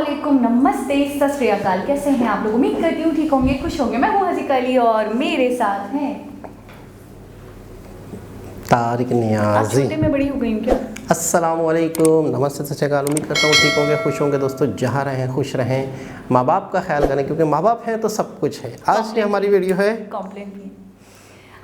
अस्सलामुअलैकुम, नमस्ते, सत श्री अकाल। कैसे हैं आप लोग? उम्मीद करती हूँ ठीक होंगे, खुश होंगे। मैं हूँ हज़ीका अली और मेरे साथ हैं तारिक नियाज़ी। छोटे में बड़ी हो गई हूँ क्या? अस्सलामुअलैकुम, नमस्ते, सत श्री अकाल। उम्मीद करता हूँ ठीक होंगे, खुश होंगे। दोस्तों, जहाँ रहें खुश रहें, माँ बाप का ख्याल करें, क्योंकि माँ बाप हैं तो सब कुछ है। आज की हमारी वीडियो है कॉम्प्लेन भी।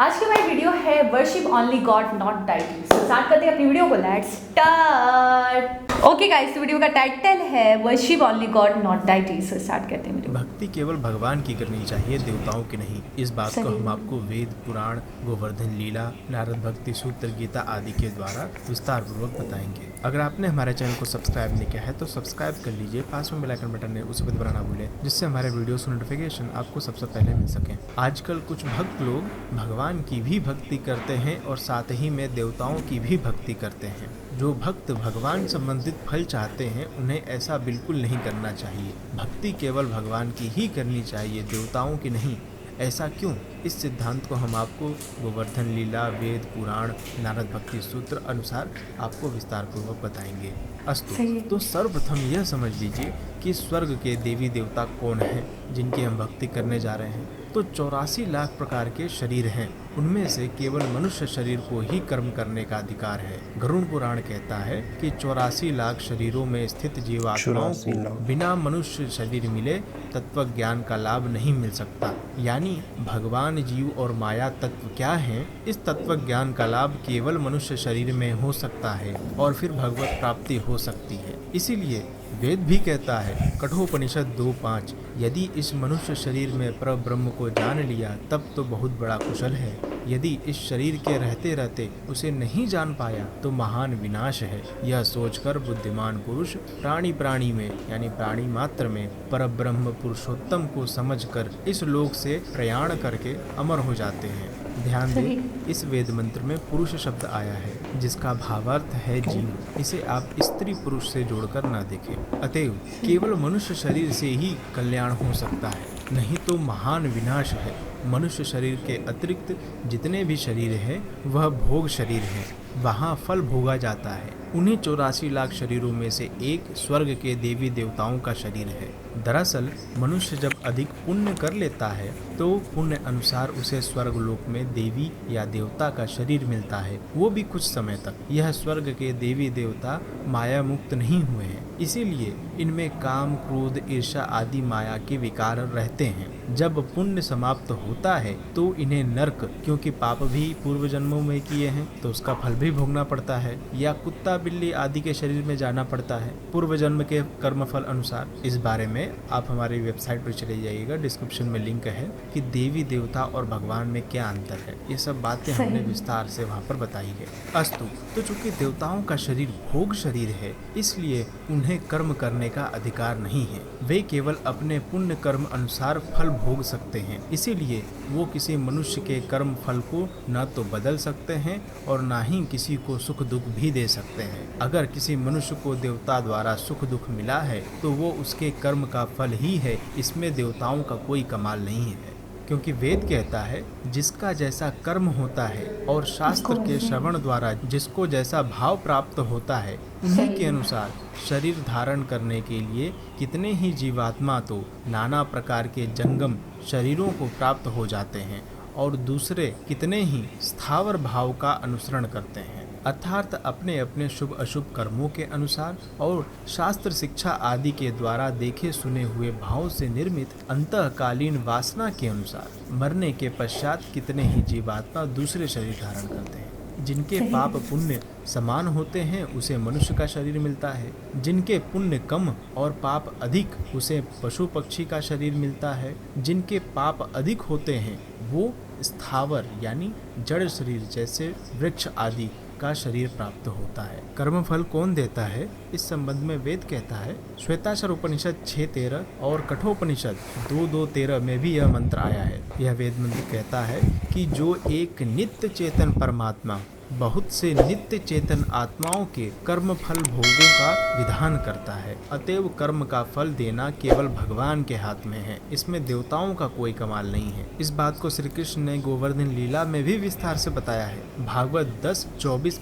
आज की हमारी वीडियो है worship only God not deities. Start करते हैं अपनी वीडियो को, let's start. Okay guys, video का टाइटल है worship only God not deities. Start करते हैं वीडियो। भक्ति केवल भगवान की करनी चाहिए, देवताओं की नहीं। इस बात को हम आपको वेद, पुराण, गोवर्धन लीला, नारद भक्ति सूत्र, गीता आदि के द्वारा विस्तार पूर्वक बताएंगे। अगर आपने हमारे चैनल को सब्सक्राइब नहीं किया है तो सब्सक्राइब कर लीजिए। पास में बेल आइकन बटन है, उसे भी दबाना ना भूलें, जिससे हमारे वीडियोस की नोटिफिकेशन आपको सबसे पहले मिल सके। आजकल कुछ भक्त लोग भगवान की भी भक्ति करते हैं और साथ ही में देवताओं की भी भक्ति करते हैं। जो भक्त भगवान संबंधित फल चाहते हैं उन्हें ऐसा बिल्कुल नहीं करना चाहिए। भक्ति केवल भगवान की ही करनी चाहिए, देवताओं की नहीं। ऐसा क्यों? इस सिद्धांत को हम आपको गोवर्धन लीला, वेद, पुराण, नारद भक्ति सूत्र अनुसार आपको विस्तार पूर्वक बताएंगे। अस्तु, तो सर्वप्रथम यह समझ लीजिए कि स्वर्ग के देवी देवता कौन हैं जिनकी हम भक्ति करने जा रहे हैं। तो 84 लाख प्रकार के शरीर हैं। उनमें से केवल मनुष्य शरीर को ही कर्म करने का अधिकार है। गरुड़ पुराण कहता है कि 84 लाख शरीरों में स्थित जीवात्माओं को बिना मनुष्य शरीर मिले तत्व ज्ञान का लाभ नहीं मिल सकता। यानी भगवान, जीव और माया तत्व क्या हैं, इस तत्व ज्ञान का लाभ केवल मनुष्य शरीर में हो सकता है और फिर भगवत प्राप्ति हो सकती है। इसीलिए वेद भी कहता है, कठोपनिषद 2:5, यदि इस मनुष्य शरीर में परब्रह्म को जान लिया तब तो बहुत बड़ा कुशल है। यदि इस शरीर के रहते रहते उसे नहीं जान पाया तो महान विनाश है। यह सोचकर बुद्धिमान पुरुष प्राणी में यानी प्राणी मात्र में परब्रह्म पुरुषोत्तम को समझकर इस लोक से प्रयाण करके अमर हो जाते हैं। ध्यान दें, इस वेद मंत्र में पुरुष शब्द आया है जिसका भावार्थ है जीव। इसे आप स्त्री पुरुष से जोड़कर न देखें। अतएव केवल मनुष्य शरीर से ही कल्याण हो सकता है, नहीं तो महान विनाश है। मनुष्य शरीर के अतिरिक्त जितने भी शरीर हैं वह भोग शरीर हैं, वहाँ फल भोगा जाता है। उन्हीं 84 लाख शरीरों में से एक स्वर्ग के देवी देवताओं का शरीर है। दरअसल मनुष्य जब अधिक पुण्य कर लेता है तो पुण्य अनुसार उसे स्वर्ग लोक में देवी या देवता का शरीर मिलता है, वो भी कुछ समय तक। यह स्वर्ग के देवी देवता माया मुक्त नहीं हुए हैं, इसीलिए इनमें काम, क्रोध, ईर्ष्या आदि माया के विकार रहते हैं। जब पुण्य समाप्त होता है तो इन्हें नरक, क्योंकि पाप भी पूर्व जन्मों में किए हैं तो उसका फल भी भोगना पड़ता है, या कुत्ता, बिल्ली आदि के शरीर में जाना पड़ता है पूर्व जन्म के कर्म फल अनुसार। इस बारे में आप हमारी वेबसाइट पर चले जाइएगा, डिस्क्रिप्शन में लिंक है कि देवी देवता और भगवान में क्या अंतर है। ये सब बातें हमने विस्तार से वहाँ पर बताई है। अस्तु, तो चूंकि देवताओं का शरीर भोग शरीर है इसलिए उन्हें कर्म करने का अधिकार नहीं है। वे केवल अपने पुण्य कर्म अनुसार फल भोग सकते हैं, इसीलिए वो किसी मनुष्य के कर्म फल को न तो बदल सकते हैं और न ही किसी को सुख दुख भी दे सकते हैं। अगर किसी मनुष्य को देवता द्वारा सुख दुख मिला है तो वो उसके कर्म का फल ही है, इसमें देवताओं का कोई कमाल नहीं है। क्योंकि वेद कहता है, जिसका जैसा कर्म होता है और शास्त्र के श्रवण द्वारा जिसको जैसा भाव प्राप्त होता है उन्हीं के अनुसार शरीर धारण करने के लिए कितने ही जीवात्मा तो नाना प्रकार के जंगम शरीरों को प्राप्त हो जाते हैं और दूसरे कितने ही स्थावर भाव का अनुसरण करते हैं, अर्थात अपने अपने शुभ अशुभ कर्मों के अनुसार और शास्त्र शिक्षा आदि के द्वारा देखे सुने हुए भाव से निर्मित अंतःकालीन वासना के अनुसार। मरने के पश्चात कितने ही जीवात्मा दूसरे शरीर धारण करते हैं। जिनके पाप पुण्य समान होते हैं उसे मनुष्य का शरीर मिलता है, जिनके पुण्य कम और पाप अधिक उसे पशु पक्षी का शरीर मिलता है, जिनके पाप अधिक होते हैं वो स्थावर यानी जड़ शरीर जैसे वृक्ष आदि का शरीर प्राप्त होता है। कर्म फल कौन देता है, इस संबंध में वेद कहता है, श्वेताक्षर उपनिषद 6:13 और कठोपनिषद 2:13 में भी यह मंत्र आया है। यह वेद मंत्र कहता है कि जो एक नित्य चेतन परमात्मा बहुत से नित्य चेतन आत्माओं के कर्म फल भोगों का विधान करता है, अतएव कर्म का फल देना केवल भगवान के हाथ में है, इसमें देवताओं का कोई कमाल नहीं है। इस बात को श्री कृष्ण ने गोवर्धन लीला में भी विस्तार से बताया है। भागवत 10:24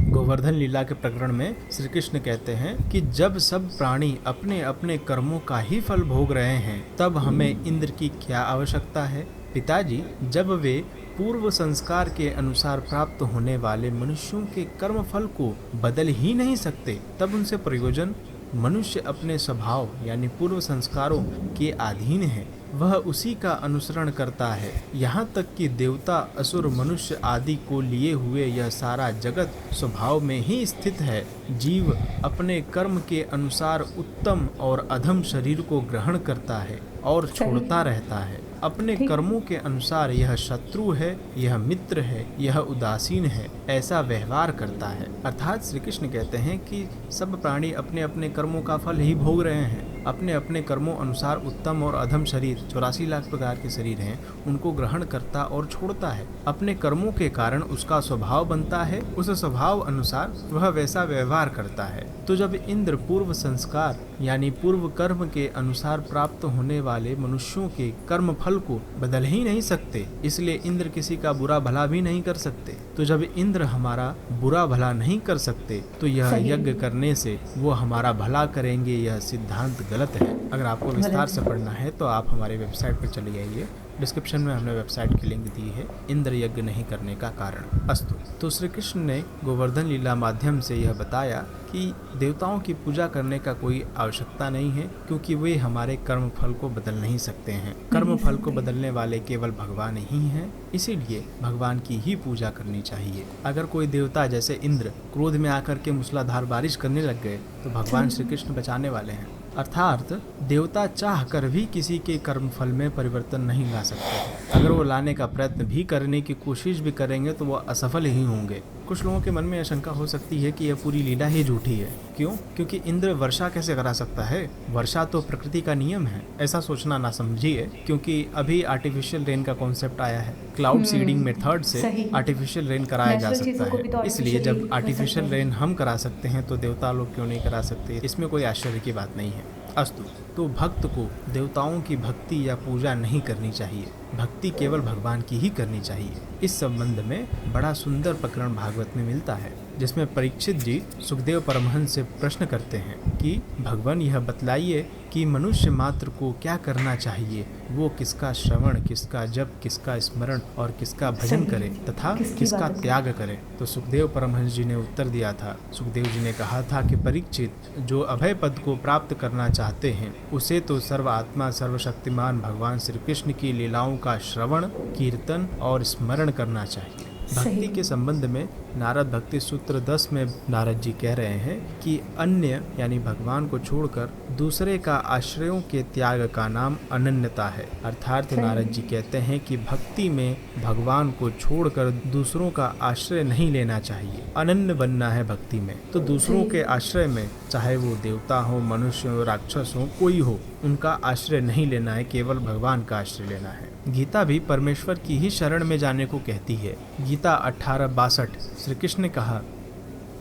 गोवर्धन लीला के प्रकरण में श्री कृष्ण कहते हैं कि जब सब प्राणी अपने अपने कर्मों का ही फल भोग रहे हैं, तब हमें इंद्र की क्या आवश्यकता है। पिताजी, जब वे पूर्व संस्कार के अनुसार प्राप्त होने वाले मनुष्यों के कर्म फल को बदल ही नहीं सकते, तब उनसे प्रयोजन। मनुष्य अपने स्वभाव यानी पूर्व संस्कारों के अधीन है, वह उसी का अनुसरण करता है। यहाँ तक कि देवता, असुर, मनुष्य आदि को लिए हुए यह सारा जगत स्वभाव में ही स्थित है। जीव अपने कर्म के अनुसार उत्तम और अधम शरीर को ग्रहण करता है और छोड़ता रहता है। अपने कर्मों के अनुसार यह शत्रु है, यह मित्र है, यह उदासीन है, ऐसा व्यवहार करता है। अर्थात श्री कृष्ण कहते हैं कि सब प्राणी अपने अपने कर्मों का फल ही भोग रहे हैं। अपने अपने कर्मों अनुसार उत्तम और अधम शरीर 84 लाख प्रकार के शरीर हैं, उनको ग्रहण करता और छोड़ता है। अपने कर्मों के कारण उसका स्वभाव बनता है, उस स्वभाव अनुसार वह वैसा व्यवहार करता है। तो जब इंद्र पूर्व संस्कार यानी पूर्व कर्म के अनुसार प्राप्त होने वाले मनुष्यों के कर्म फल को बदल ही नहीं सकते, इसलिए इंद्र किसी का बुरा भला भी नहीं कर सकते। तो जब इंद्र हमारा बुरा भला नहीं कर सकते, तो यह यज्ञ करने से वो हमारा भला करेंगे, यह सिद्धांत गलत है। अगर आपको विस्तार से पढ़ना है तो आप हमारे वेबसाइट पर चले जाइए, डिस्क्रिप्शन में हमने वेबसाइट की लिंक दी है, इंद्र यज्ञ नहीं करने का कारण। अस्तु। तो श्री कृष्ण ने गोवर्धन लीला माध्यम से यह बताया कि देवताओं की पूजा करने का कोई आवश्यकता नहीं है, क्योंकि वे हमारे कर्म फल को बदल नहीं सकते हैं। कर्म फल को बदलने वाले केवल भगवान ही हैं, इसीलिए भगवान की ही पूजा करनी चाहिए। अगर कोई देवता जैसे इंद्र क्रोध में आकर के मूसलाधार बारिश करने लग गए तो भगवान श्री कृष्ण बचाने वाले हैं। अर्थात देवता चाह कर भी किसी के कर्म फल में परिवर्तन नहीं ला सकते। अगर वो लाने का प्रयत्न भी करने की कोशिश भी करेंगे तो वो असफल ही होंगे। कुछ लोगों के मन में आशंका हो सकती है कि यह पूरी लीला ही झूठी है। क्यों? क्योंकि इंद्र वर्षा कैसे करा सकता है? वर्षा तो प्रकृति का नियम है। ऐसा सोचना ना समझिए, क्योंकि अभी आर्टिफिशियल रेन का कॉन्सेप्ट आया है। क्लाउड सीडिंग मेथड से आर्टिफिशियल रेन कराया जा सकता है। इसलिए जब आर्टिफिशियल रेन हम करा सकते हैं तो देवता लोग क्यों नहीं करा सकते? इसमें कोई आश्चर्य की बात नहीं है। अस्तु। तो भक्त को देवताओं की भक्ति या पूजा नहीं करनी चाहिए, भक्ति केवल भगवान की ही करनी चाहिए। इस संबंध में बड़ा सुंदर प्रकरण भागवत में मिलता है, जिसमें परीक्षित जी सुखदेव परमहंस से प्रश्न करते हैं कि भगवान यह बतलाइए कि मनुष्य मात्र को क्या करना चाहिए, वो किसका श्रवण, किसका जप, किसका स्मरण और किसका भजन करे तथा किसका त्याग करे। तो सुखदेव परमहंस जी ने उत्तर दिया था। सुखदेव जी ने कहा था कि परीक्षित, जो अभय पद को प्राप्त करना चाहते हैं उसे तो सर्वात्मा सर्वशक्तिमान भगवान श्री कृष्ण की लीलाओं का श्रवण, कीर्तन और स्मरण करना चाहिए। भक्ति के संबंध में नारद भक्ति सूत्र 10 में नारद जी कह रहे हैं कि अन्य यानी भगवान को छोड़कर दूसरे का आश्रयों के त्याग का नाम अनन्यता है। अर्थात नारद जी कहते हैं कि भक्ति में भगवान को छोड़कर दूसरों का आश्रय नहीं लेना चाहिए, अनन्य बनना है भक्ति में। तो दूसरों के आश्रय में, चाहे वो देवता हो, मनुष्य हो, राक्षस हो, कोई हो, उनका आश्रय नहीं लेना है, केवल भगवान का आश्रय लेना है। गीता भी परमेश्वर की ही शरण में जाने को कहती है। गीता 18:62 श्री कृष्ण ने कहा,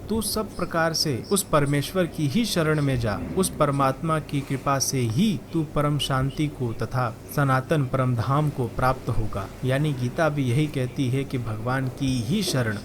तू सब प्रकार से उस परमेश्वर की ही शरण में जा, उस परमात्मा की कृपा से ही तू परम शांति को तथा सनातन परम धाम को प्राप्त होगा। यानी गीता भी यही कहती है कि भगवान की ही शरण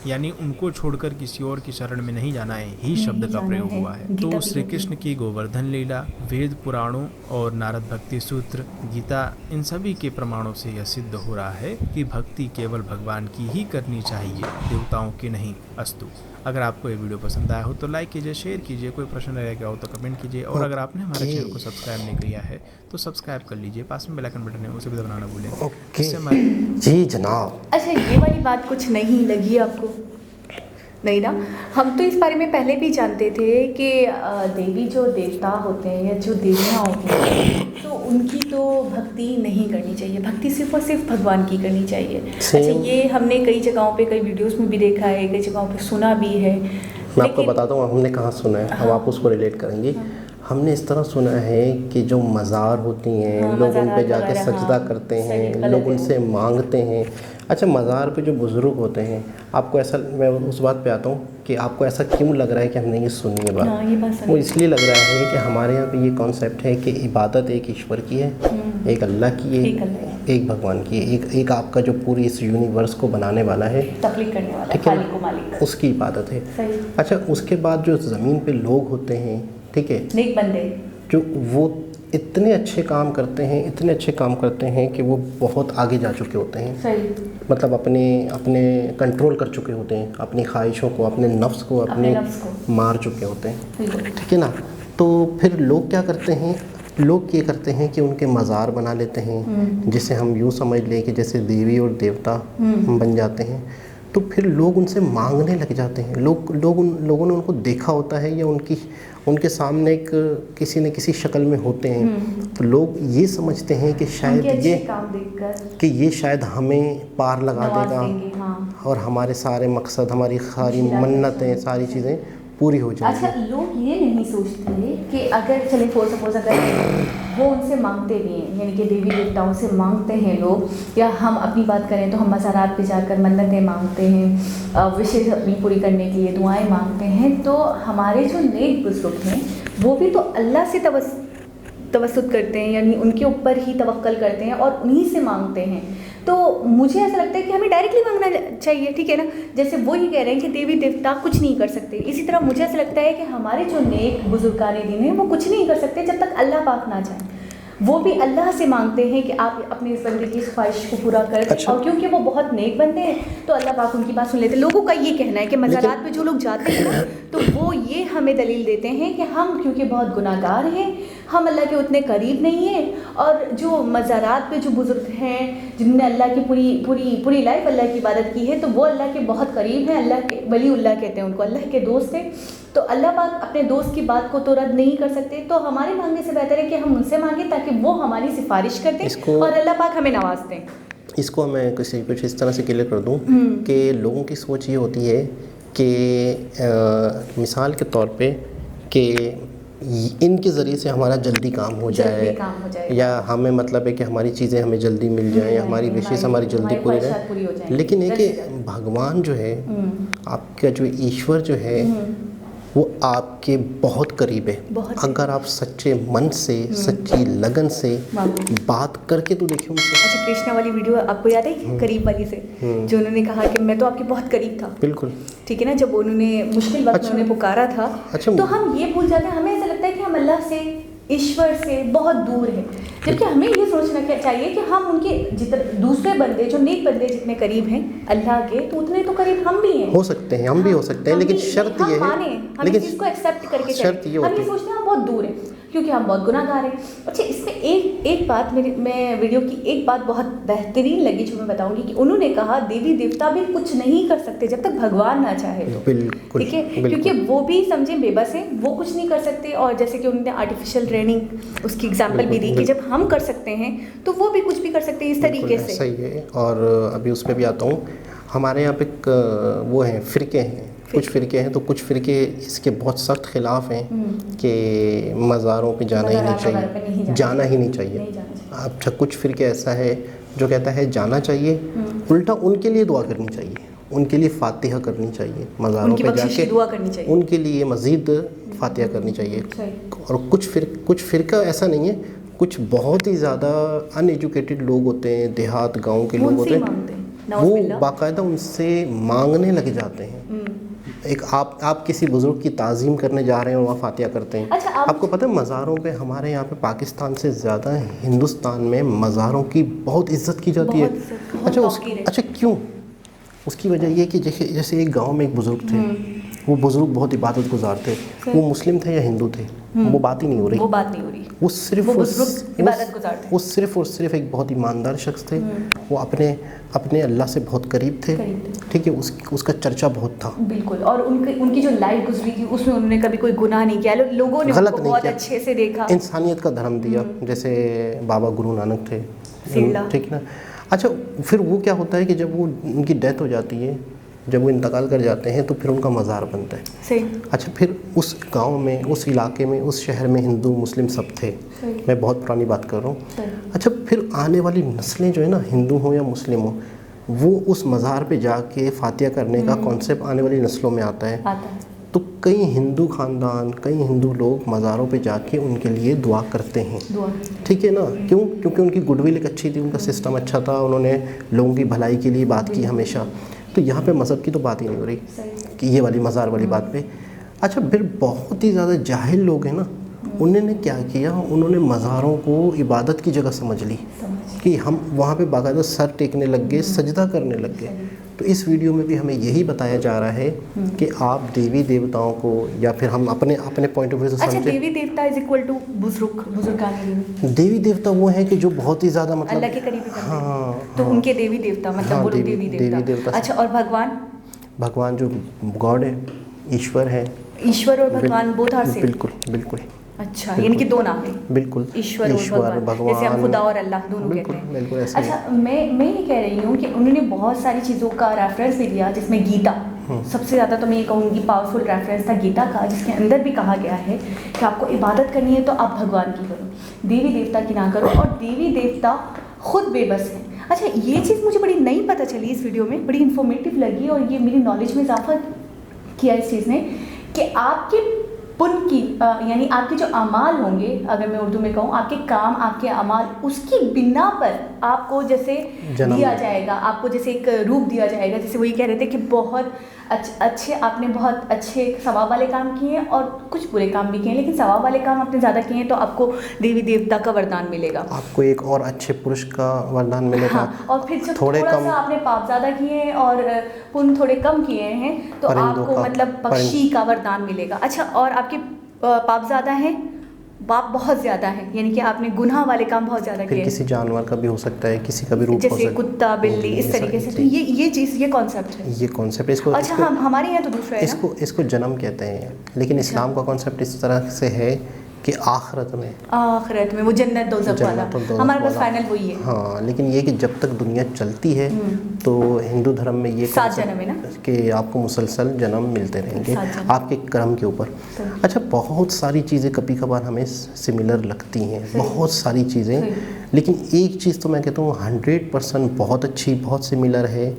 यानी उनको छोड़कर किसी और की शरण में नहीं जाना है, ही शब्द का प्रयोग हुआ है। तो श्री कृष्ण की गोवर्धन लीला, वेद पुराणों और नारद भक्ति सूत्र, गीता, इन सभी के प्रमाणों से यह सिद्ध हो रहा है कि भक्ति केवल भगवान की ही करनी चाहिए, देवताओं की नहीं। अस्तु। अगर आपको ये वीडियो पसंद आया हो तो लाइक कीजिए, शेयर कीजिए, कोई प्रश्न रह गया हो तो कमेंट कीजिए, और अगर आपने हमारे चैनल को सब्सक्राइब नहीं किया है तो सब्सक्राइब कर लीजिए। पास में बेल आइकन बटन है, उसे भी दबाना भूलें। ओके जी जनाब। अच्छा, ये वाली बात कुछ नहीं लगी आपको? नहीं ना? हम तो इस बारे में पहले भी जानते थे कि देवी जो देवता होते हैं या जो देवियाँ होती हैं तो उनकी तो भक्ति नहीं करनी चाहिए, भक्ति सिर्फ और सिर्फ भगवान की करनी चाहिए। अच्छा, ये हमने कई जगहों पे, कई वीडियोस में भी देखा है, कई जगहों पे सुना भी है। मैं आपको बताता हूँ हमने कहाँ सुना है। अब आप उसको रिलेट करेंगे। हमने इस तरह सुना है कि जो मज़ार होती हैं, लोग उन पे जाके सजदा करते हैं, लोग उनसे मांगते हैं। अच्छा, मज़ार पे जो बुज़ुर्ग होते हैं, आपको ऐसा, मैं उस बात पे आता हूँ कि आपको ऐसा क्यों लग रहा है कि हमने ये सुनी है बात? वो इसलिए लग रहा है कि हमारे यहाँ पे ये कॉन्सेप्ट है कि इबादत एक ईश्वर की है, एक अल्लाह की है, एक भगवान की, एक आपका जो पूरी इस यूनिवर्स को बनाने वाला है, तख्लीक करने वाला, ठीक है, खालिक को मालिक, उसकी इबादत है। सही। अच्छा, उसके बाद जो ज़मीन पे लोग होते हैं, ठीक है, नेक बंदे, जो वो इतने अच्छे काम करते हैं, इतने अच्छे काम करते हैं कि वो बहुत आगे जा चुके होते हैं, सही, मतलब अपने अपने कंट्रोल कर चुके होते हैं, अपनी ख्वाहिशों को, अपने नफ्स को, अपने मार चुके होते हैं, ठीक है ना। तो फिर लोग क्या करते हैं, लोग ये करते हैं कि उनके मज़ार बना लेते हैं, जिसे हम यूँ समझ लें कि जैसे देवी और देवता बन जाते हैं। तो फिर लोग उनसे मांगने लग जाते हैं। लोगों ने उनको देखा होता है या उनके सामने एक किसी न किसी शक्ल में होते हैं, तो लोग ये समझते हैं कि शायद ये काम देखकर कि ये शायद हमें पार लगा देगा, हाँ। और हमारे सारे मकसद, हमारी सारी मन्नतें, सारी चीज़ें पूरी हो जाएंगी। अच्छा, लोग ये नहीं सोचते कि अगर चले फॉर सपोज अगर वो उनसे मांगते भी हैं, यानी कि देवी देवताओं से मांगते हैं लोग, या हम अपनी बात करें तो हम मज़ारात पे जाकर मन्नतें मांगते हैं, विशेष अपनी पूरी करने के लिए दुआएं मांगते हैं, तो हमारे जो नेक बुजुर्ग हैं वो भी तो अल्लाह से तवस्सुल करते हैं, यानी उनके ऊपर ही तवक्कल करते हैं और उन्हीं से मांगते हैं। तो मुझे ऐसा लगता है कि हमें डायरेक्टली मांगना चाहिए, ठीक है ना। जैसे वो ये कह रहे हैं कि देवी देवता कुछ नहीं कर सकते, इसी तरह मुझे ऐसा लगता है कि हमारे जो नेक बुजुर्गाने दिन हैं वो कुछ नहीं कर सकते जब तक अल्लाह पाक ना चाहे। वो भी अल्लाह से मांगते हैं कि आप अपने इस बंदे की इस ख्वाहिश को पूरा कर दें। अच्छा। और क्योंकि वो बहुत नेक बंदे हैं तो अल्लाह पाक उनकी बात सुन लेते हैं। लोगों का ये कहना है कि मज़ारात पे जो लोग जाते हैं ना, तो वो ये हमें दलील देते हैं कि हम क्योंकि बहुत गुनाहगार हैं, हम अल्लाह के उतने करीब नहीं हैं, और जो मज़ारात पे जो बुज़ुर्ग हैं जिन्होंने अल्लाह की पूरी लाइफ अल्लाह की इबादत की है, तो वो अल्लाह के बहुत करीब हैं, अल्लाह के वलीउल्लाह कहते हैं उनको, अल्लाह के दोस्त हैं। तो अल्लाह पाक अपने दोस्त की बात को तो रद्द नहीं कर सकते, तो हमारे मांगने से बेहतर है कि हम उनसे मांगें ताकि वो हमारी सिफारिश कर दें और अल्लाह पाक हमें नवाज दें। इसको मैं कुछ इस तरह से क्लियर कर दूं कि लोगों की सोच ये होती है कि मिसाल के तौर पे कि इनके ज़रिए से हमारा जल्दी काम हो जाए, या हमें मतलब है कि हमारी चीज़ें हमें जल्दी मिल जाएं, या हमारी विशेष हमारी जल्दी पूरी रहे। लेकिन है कि भगवान जो है, आपका जो ईश्वर जो है, वो आपके बहुत करीब है। अगर आप सच्चे मन से, सच्ची लगन से बात करके तो देखिए उनसे। अच्छा, कृष्णा वाली वीडियो आपको याद है, करीब वाली से, जो उन्होंने कहा कि मैं तो आपके बहुत करीब था। बिल्कुल, ठीक है ना, जब उन्होंने मुश्किल वक्त में उन्हें पुकारा था। अच्छा, तो हम ये भूल जाते हैं, हमें ऐसा लगता है कि हम अल्लाह से, ईश्वर से बहुत दूर है, जबकि हमें ये सोचना चाहिए कि हम उनके जितने दूसरे बंदे, जो नेक बंदे जितने करीब हैं अल्लाह के, तो उतने तो करीब हम भी हैं, हो सकते हैं, हम भी हो सकते हैं, लेकिन शर्त ये है, लेकिन इसको एक्सेप्ट करके शर्त ये हम ये सोचते हैं हम बहुत दूर हैं क्योंकि हम बहुत गुनाहगार हैं। अच्छा, इसमें एक बात मैं वीडियो की एक बात बहुत बेहतरीन लगी जो मैं बताऊंगी कि उन्होंने कहा देवी देवता भी कुछ नहीं कर सकते जब तक भगवान ना चाहे तो। बिल्कुल, ठीक है, क्योंकि वो भी समझे बेबस है, वो कुछ नहीं कर सकते। और जैसे कि उन्होंने आर्टिफिशियल ट्रेनिंग उसकी एग्जाम्पल भी दी कि जब हम कर सकते हैं तो वो भी कुछ भी कर सकते हैं इस तरीके से। सही है। और अभी उस पर भी आता हूँ। हमारे यहाँ पे वो हैं, फ़िरके हैं, कुछ फ़िरके हैं, तो कुछ फ़िरके इसके बहुत सख्त ख़िलाफ़ हैं कि मज़ारों पे जाना ही नहीं चाहिए, जाना ही नहीं चाहिए। अच्छा, कुछ फ़िरके ऐसा है जो कहता है जाना चाहिए, उल्टा उनके लिए दुआ करनी चाहिए, उनके लिए फ़ातिहा करनी चाहिए, मज़ारों पे जाके दुआ करनी चाहिए, उनके लिए मज़ीद फ़ातिहा करनी चाहिए। और कुछ फ़िरका ऐसा नहीं है, कुछ बहुत ही ज़्यादा अनएजुकेटेड लोग होते हैं, देहात गाँव के लोग होते हैं, वो बाकायदा उनसे मांगने लग जाते हैं। एक आप किसी बुजुर्ग की ताज़ीम करने जा रहे हैं और वहाँ फातिहा करते हैं। अच्छा, आपको पता है मज़ारों पे हमारे यहाँ पे पाकिस्तान से ज़्यादा हिंदुस्तान में मज़ारों की बहुत इज्जत की जाती है। अच्छा, क्यों? उसकी वजह ये कि जैसे एक गांव में एक बुज़ुर्ग थे, वो बुज़ुर्ग बहुत इबादत गुजार थे, वो मुस्लिम थे या हिंदू थे, वो बात ही नहीं हो रही, वो सिर्फ वो सिर्फ और सिर्फ एक बहुत ईमानदार शख्स थे। वो अपने अल्लाह से बहुत करीब थे, ठीक है, उसका चर्चा बहुत था। बिल्कुल। और उनकी जो लाइफ गुजरी थी उसमें उन्होंने कभी कोई गुनाह नहीं किया, लोगों ने उनको बहुत अच्छे से देखा, इंसानियत का धर्म दिया, जैसे बाबा गुरु नानक थे, ठीक ना। अच्छा, फिर वो क्या होता है कि जब वो उनकी डेथ हो जाती है, जब वो इंतकाल कर जाते हैं, तो फिर उनका मज़ार बनता है। सही। अच्छा, फिर उस गांव में, उस इलाके में, उस शहर में हिंदू मुस्लिम सब थे। मैं बहुत पुरानी बात कर रहा हूँ। अच्छा, फिर आने वाली नस्लें जो है ना, हिंदू हो या मुस्लिम हो, वो उस मज़ार पे जाके फातिहा करने का कॉन्सेप्ट आने वाली नस्लों में आता है। तो कई हिंदू खानदान, कई हिंदू लोग मज़ारों पे जाके उनके लिए दुआ करते हैं, ठीक है ना। क्यों? क्योंकि उनकी गुडविल एक अच्छी थी, उनका सिस्टम अच्छा था, उन्होंने लोगों की भलाई के लिए बात की हमेशा। तो यहाँ पे मज़हब की तो बात ही नहीं हो रही कि ये वाली मज़ार वाली बात पे। अच्छा, फिर बहुत ही ज़्यादा जाहिल लोग हैं ना, उन्होंने क्या किया, उन्होंने मज़ारों को इबादत की जगह समझ ली कि हम वहाँ पे बाकायदा सर टेकने लग गए, सजदा करने लग गए। तो इस वीडियो में भी हमें यही बताया जा रहा है कि आप देवी देवताओं को, या फिर हम अपने पॉइंट ऑफ व्यू से समझें। अच्छा, देवी देवता इज इक्वल टू बुजुर्ग। देवी देवता वो हैं कि जो बहुत ही ज़्यादा मतलब अल्लाह के करीबी करते हैं। हाँ, तो हाँ, उनके देवी देवता मतलब हाँ, वो लोग देवी देवता। अच्छा, और भगवान जो गॉड है, ईश्वर है। ईश्वर और भगवान बोथ आर सेम। बिल्कुल बिल्कुल। अच्छा, यानी कि दो नाम है। बिल्कुल, ईश्वर और भगवान, जैसे हम खुदा और अल्लाह दोनों कहते हैं। बिल्कुल ऐसे। अच्छा, मैं ये कह रही हूँ कि उन्होंने बहुत सारी चीज़ों का रेफरेंस भी दिया, जिसमें गीता सबसे ज़्यादा, तो मैं ये कहूँगी पावरफुल रेफरेंस था गीता का, जिसके अंदर भी कहा गया है कि आपको इबादत करनी है तो आप भगवान की करो, देवी देवता की ना करो। और देवी देवता खुद बेबस हैं। अच्छा, ये चीज़ मुझे बड़ी नई पता चली इस वीडियो में, बड़ी इन्फॉर्मेटिव लगी, और ये मेरी नॉलेज में इजाफा किया इस चीज़ ने कि आपके पुण्य की यानी आपके जो अमाल होंगे, अगर मैं उर्दू में कहूँ, आपके काम, आपके अमाल, उसकी बिना पर आपको जैसे दिया जाएगा, आपको जैसे एक रूप दिया जाएगा। जैसे वही कह रहे थे कि बहुत अच्छे आपने बहुत अच्छे सवाब वाले काम किए हैं और कुछ बुरे काम भी किए हैं, लेकिन सवाब वाले काम आपने ज़्यादा किए हैं तो आपको देवी देवता का वरदान मिलेगा, आपको एक और अच्छे पुरुष का वरदान मिलेगा। हाँ, और फिर जो थोड़ा सा आपने पाप ज़्यादा किए हैं और पुण्य थोड़े कम किए हैं तो आपको मतलब पक्षी का वरदान मिलेगा। अच्छा, और आपके पाप ज़्यादा हैं, पाप बहुत ज़्यादा है, यानी कि आपने गुनाह वाले काम बहुत ज़्यादा किए। किसी जानवर का भी हो सकता है, किसी का भी रूप हो सकता है, जैसे कुत्ता, बिल्ली, इस तरीके से। तो ये चीज़, ये कॉन्सेप्ट है, ये कॉन्सेप्ट इसको। अच्छा, हम हमारे यहाँ तो दूसरा है इसको जन्म कहते हैं, लेकिन इस्लाम का कॉन्सेप्ट इस तरह से है कि आखिरत में वो जन्नत दोज़ख वाला, हमारे पास फाइनल वही है। हाँ, लेकिन ये कि जब तक दुनिया चलती है तो हिंदू धर्म में ये 7 जन्म है ना, कि आपको मुसलसल जन्म मिलते रहेंगे आपके कर्म के ऊपर। अच्छा, बहुत सारी चीज़ें कभी कभार हमें सिमिलर लगती हैं, बहुत सारी चीज़ें, लेकिन एक चीज़ तो मैं कहता हूँ 100% बहुत अच्छी, बहुत सिमिलर है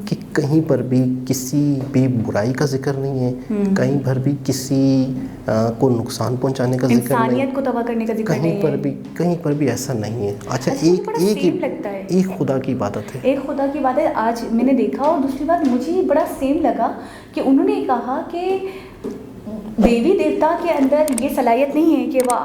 कि कहीं पर भी किसी भी बुराई का जिक्र नहीं है, कहीं पर भी किसी को नुकसान पहुंचाने का जिक्र नहीं, इंसानियत को तबाह करने का जिक्र नहीं है, कहीं पर भी ऐसा नहीं है। अच्छा, एक खुदा की इबादत है, एक खुदा की बात है। आज मैंने देखा, और दूसरी बात मुझे बड़ा सेम लगा कि उन्होंने कहा कि देवी देवता के अंदर ये सलाहियत नहीं है कि वह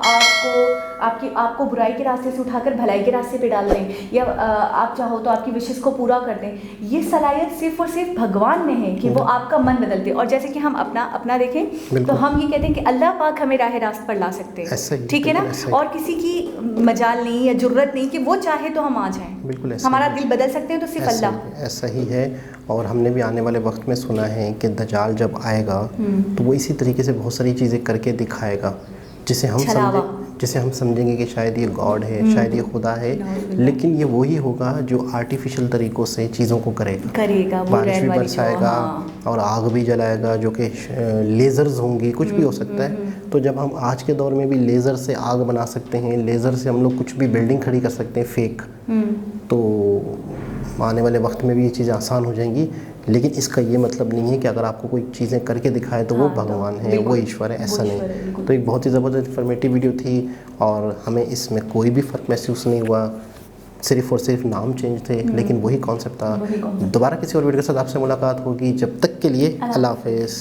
आपको बुराई के रास्ते से उठाकर भलाई के रास्ते पे डाल दें, या आप चाहो तो आपकी विशेष को पूरा कर दें। ये सलाहियत सिर्फ और सिर्फ भगवान में है कि वो आपका मन बदलते। और जैसे कि हम अपना देखें तो हम ये कहते हैं कि अल्लाह पाक हमें राह रास्त पर ला सकते हैं, ठीक है ना, और किसी की मजाल नहीं या जुर्रत नहीं कि वो चाहे तो हम आ जाएं, बिल्कुल हमारा दिल बदल सकते हैं तो सिर्फ अल्लाह। ऐसा ही है। और हमने भी आने वाले वक्त में सुना है कि दज्जाल जब आएगा तो वो इसी तरीके से बहुत सारी चीज़ें करके दिखाएगा, जिसे हम समझेंगे कि शायद ये गॉड है, शायद ये खुदा है, लेकिन ये वही होगा जो आर्टिफिशियल तरीक़ों से चीज़ों को करेगा, बारिश भी बरसाएगा और आग भी जलाएगा, जो कि लेज़र्स होंगी, कुछ भी हो सकता है। तो जब हम आज के दौर में भी लेज़र से आग बना सकते हैं, लेज़र से हम लोग कुछ भी बिल्डिंग खड़ी कर सकते हैं फेक, तो आने वाले वक्त में भी ये चीज़ें आसान हो जाएंगी। लेकिन इसका ये मतलब नहीं है कि अगर आपको कोई चीज़ें करके दिखाए तो वो भगवान है, वो ईश्वर है, ऐसा नहीं। तो एक बहुत ही ज़बरदस्त इन्फॉर्मेटिव वीडियो थी और हमें इसमें कोई भी फ़र्क महसूस नहीं हुआ, सिर्फ और सिर्फ नाम चेंज थे, लेकिन वही कॉन्सेप्ट था। दोबारा किसी और वीडियो के साथ आपसे मुलाकात होगी, जब तक के लिए अल्लाह हाफ़िज़।